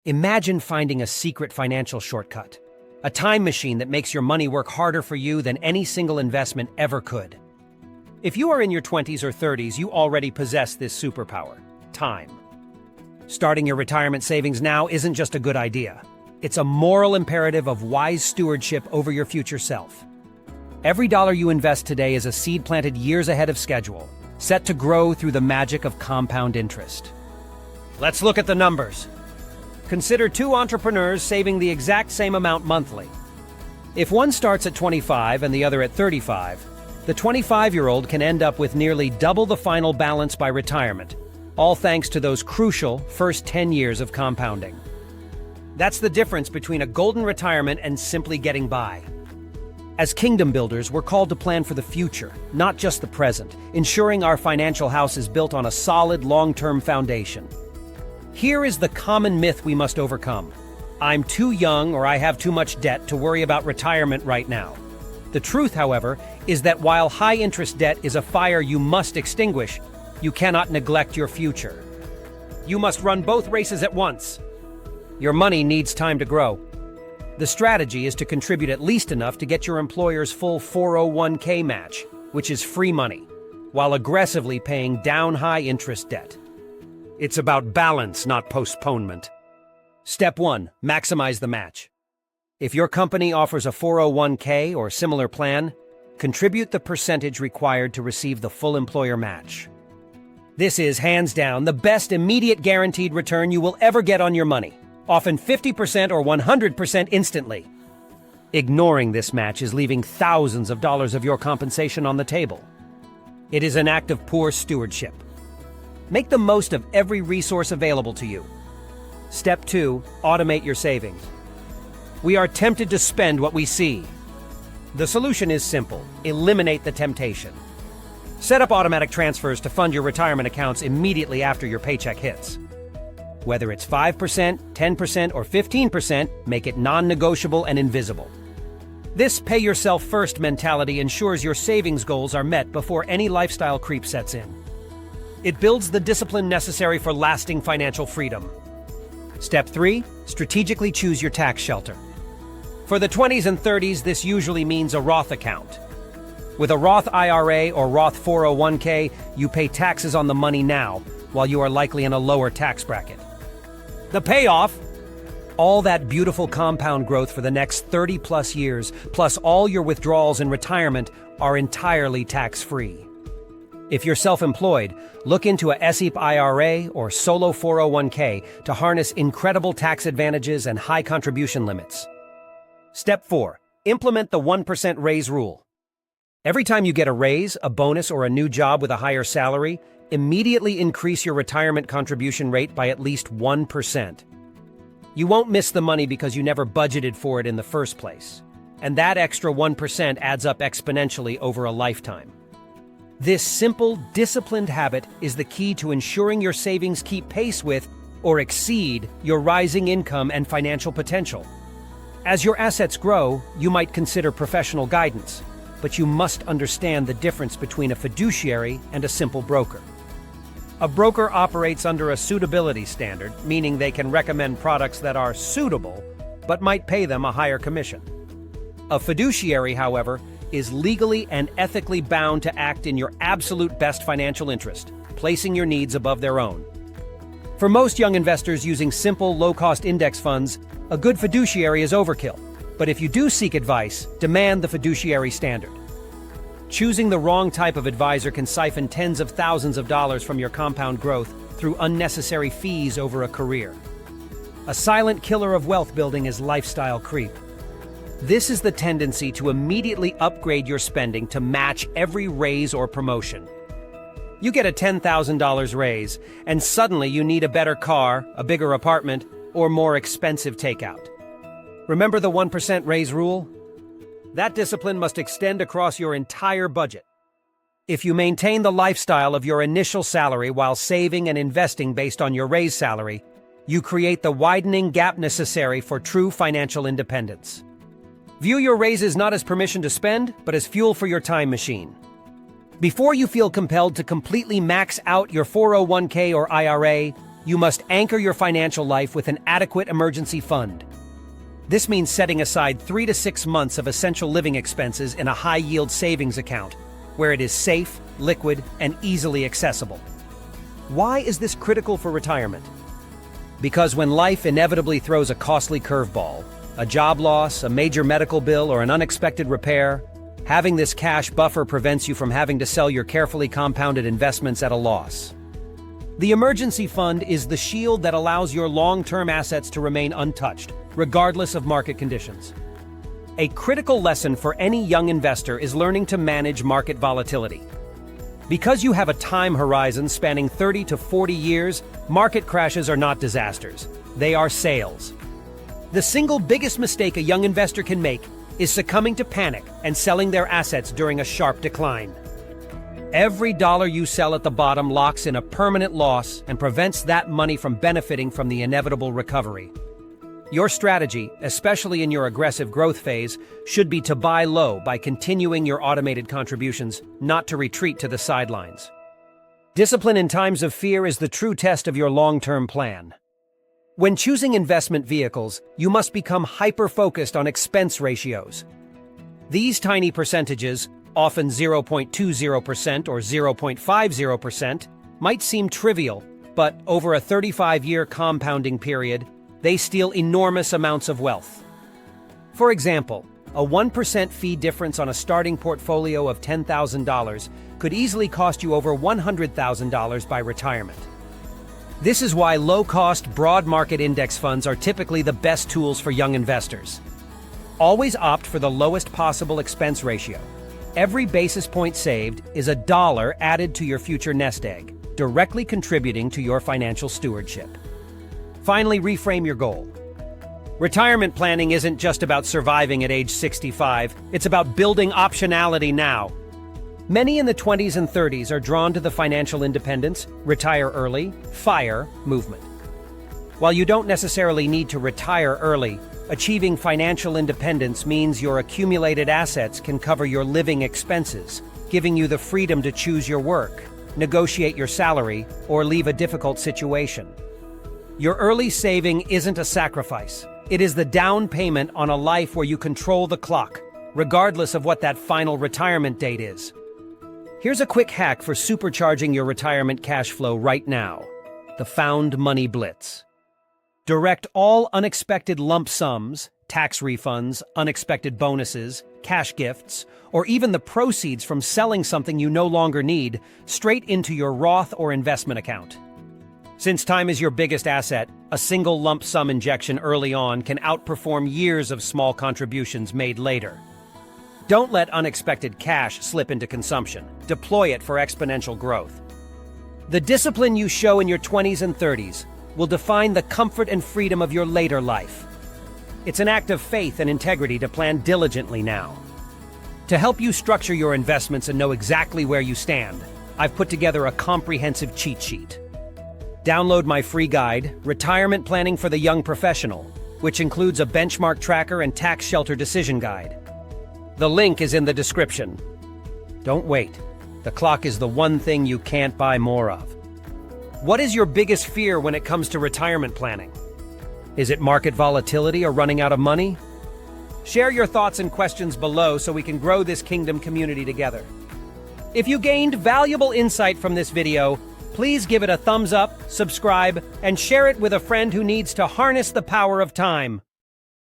Imagine finding a secret financial shortcut, a time machine that makes your money work harder for you than any single investment ever could. If you are in your 20s or 30s, you already possess this superpower: time. Starting your retirement savings now isn't just a good idea. It's a moral imperative of wise stewardship over your future self. Every dollar you invest today is a seed planted years ahead of schedule, set to grow through the magic of compound interest. Let's look at the numbers. Consider two entrepreneurs saving the exact same amount monthly. If one starts at 25 and the other at 35, the 25-year-old can end up with nearly double the final balance by retirement, all thanks to those crucial first 10 years of compounding. That's the difference between a golden retirement and simply getting by. As kingdom builders, we're called to plan for the future, not just the present, ensuring our financial house is built on a solid, long-term foundation. Here is the common myth we must overcome. I'm too young or I have too much debt to worry about retirement right now. The truth, however, is that while high-interest debt is a fire you must extinguish, you cannot neglect your future. You must run both races at once. Your money needs time to grow. The strategy is to contribute at least enough to get your employer's full 401k match, which is free money, while aggressively paying down high-interest debt. It's about balance, not postponement. Step 1. Maximize the match. If your company offers a 401k or similar plan, contribute the percentage required to receive the full employer match. This is, hands down, the best immediate guaranteed return you will ever get on your money, often 50% or 100% instantly. Ignoring this match is leaving thousands of dollars of your compensation on the table. It is an act of poor stewardship. Make the most of every resource available to you. Step 2. Automate your savings. We are tempted to spend what we see. The solution is simple: eliminate the temptation. Set up automatic transfers to fund your retirement accounts immediately after your paycheck hits. Whether it's 5%, 10%, or 15%, make it non-negotiable and invisible. This pay-yourself-first mentality ensures your savings goals are met before any lifestyle creep sets in. It builds the discipline necessary for lasting financial freedom. Step 3. Strategically choose your tax shelter. For the 20s and 30s, this usually means a Roth account. With a Roth IRA or Roth 401k, you pay taxes on the money now, while you are likely in a lower tax bracket. The payoff? All that beautiful compound growth for the next 30-plus years, plus all your withdrawals in retirement, are entirely tax-free. If you're self-employed, look into a SEP IRA or solo 401k to harness incredible tax advantages and high contribution limits. Step 4. Implement the 1% raise rule. Every time you get a raise, a bonus, or a new job with a higher salary, immediately increase your retirement contribution rate by at least 1%. You won't miss the money because you never budgeted for it in the first place. And that extra 1% adds up exponentially over a lifetime. This simple, disciplined habit is the key to ensuring your savings keep pace with or exceed your rising income and financial potential. As your assets grow, you might consider professional guidance, but you must understand the difference between a fiduciary and a simple broker. A broker operates under a suitability standard, meaning they can recommend products that are suitable, but might pay them a higher commission. A fiduciary, however, is legally and ethically bound to act in your absolute best financial interest, placing your needs above their own. For most young investors using simple, low-cost index funds, a good fiduciary is overkill. But if you do seek advice, demand the fiduciary standard. Choosing the wrong type of advisor can siphon tens of thousands of dollars from your compound growth through unnecessary fees over a career. A silent killer of wealth building is lifestyle creep. This is the tendency to immediately upgrade your spending to match every raise or promotion. You get a $10,000 raise, and suddenly you need a better car, a bigger apartment, or more expensive takeout. Remember the 1% raise rule? That discipline must extend across your entire budget. If you maintain the lifestyle of your initial salary while saving and investing based on your raise salary, you create the widening gap necessary for true financial independence. View your raises not as permission to spend, but as fuel for your time machine. Before you feel compelled to completely max out your 401k or IRA, you must anchor your financial life with an adequate emergency fund. This means setting aside 3 to 6 months of essential living expenses in a high-yield savings account, where it is safe, liquid, and easily accessible. Why is this critical for retirement? Because when life inevitably throws a costly curveball, a job loss, a major medical bill, or an unexpected repair, having this cash buffer prevents you from having to sell your carefully compounded investments at a loss. The emergency fund is the shield that allows your long-term assets to remain untouched, regardless of market conditions. A critical lesson for any young investor is learning to manage market volatility. Because you have a time horizon spanning 30 to 40 years, market crashes are not disasters. They are sales. The single biggest mistake a young investor can make is succumbing to panic and selling their assets during a sharp decline. Every dollar you sell at the bottom locks in a permanent loss and prevents that money from benefiting from the inevitable recovery. Your strategy, especially in your aggressive growth phase, should be to buy low by continuing your automated contributions, not to retreat to the sidelines. Discipline in times of fear is the true test of your long-term plan. When choosing investment vehicles, you must become hyper-focused on expense ratios. These tiny percentages, often 0.20% or 0.50%, might seem trivial, but over a 35-year compounding period, they steal enormous amounts of wealth. For example, a 1% fee difference on a starting portfolio of $10,000 could easily cost you over $100,000 by retirement. This is why low-cost, broad market index funds are typically the best tools for young investors. Always opt for the lowest possible expense ratio. Every basis point saved is a dollar added to your future nest egg, directly contributing to your financial stewardship. Finally, reframe your goal. Retirement planning isn't just about surviving at age 65, it's about building optionality now. Many in the 20s and 30s are drawn to the financial independence, retire early, FIRE movement. While you don't necessarily need to retire early, achieving financial independence means your accumulated assets can cover your living expenses, giving you the freedom to choose your work, negotiate your salary, or leave a difficult situation. Your early saving isn't a sacrifice. It is the down payment on a life where you control the clock, regardless of what that final retirement date is. Here's a quick hack for supercharging your retirement cash flow right now: the Found Money Blitz. Direct all unexpected lump sums, tax refunds, unexpected bonuses, cash gifts, or even the proceeds from selling something you no longer need straight into your Roth or investment account. Since time is your biggest asset, a single lump sum injection early on can outperform years of small contributions made later. Don't let unexpected cash slip into consumption. Deploy it for exponential growth. The discipline you show in your 20s and 30s will define the comfort and freedom of your later life. It's an act of faith and integrity to plan diligently now. To help you structure your investments and know exactly where you stand, I've put together a comprehensive cheat sheet. Download my free guide, Retirement Planning for the Young Professional, which includes a benchmark tracker and tax shelter decision guide. The link is in the description. Don't wait. The clock is the one thing you can't buy more of. What is your biggest fear when it comes to retirement planning? Is it market volatility or running out of money? Share your thoughts and questions below so we can grow this Kingdom community together. If you gained valuable insight from this video, please give it a thumbs up, subscribe, and share it with a friend who needs to harness the power of time.